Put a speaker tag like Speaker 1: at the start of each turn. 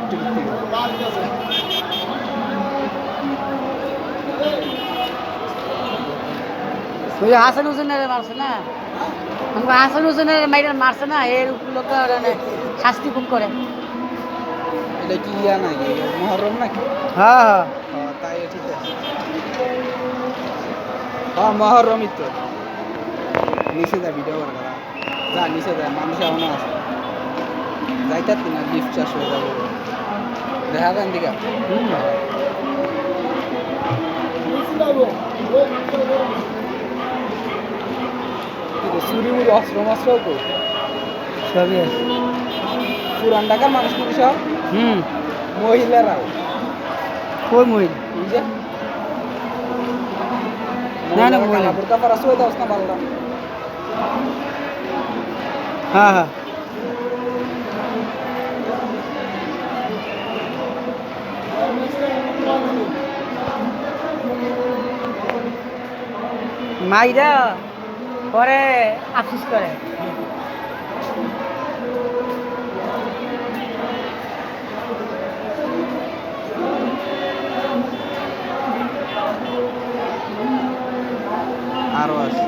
Speaker 1: Ticket থেকে
Speaker 2: ওই হাসান হোসেনের মারছে না, আমাকে হাসান হোসেনের মাইরা মারছে না, এর লোক শাস্তি খুব করে।
Speaker 1: এটা কি ইয়া নাকি মহরম নাকি?
Speaker 2: হ্যাঁ হ্যাঁ
Speaker 1: তাই ঠিক আছে। হ্যাঁ মহরমই তো। নিচে যা ভিডিও করে করা যা নিচে যায় মানুষ এমন আছে যাইতার না লিফট চাষ হয়ে যাবো দেখা যান দিকা চুরি মুড়ি অস্ত্র মস্ত্র তো
Speaker 2: সবই আছে।
Speaker 1: পুরান ঢাকার মানুষ কিন্তু সব মহিলারাও
Speaker 2: কই মহিল
Speaker 1: এই যে
Speaker 2: না না মহিলা
Speaker 1: বোরকা পরা শুয়ে দাও না ভালো
Speaker 2: হ্যাঁ হ্যাঁ মাইরা পরে আফসোস করে।
Speaker 1: আরো আছে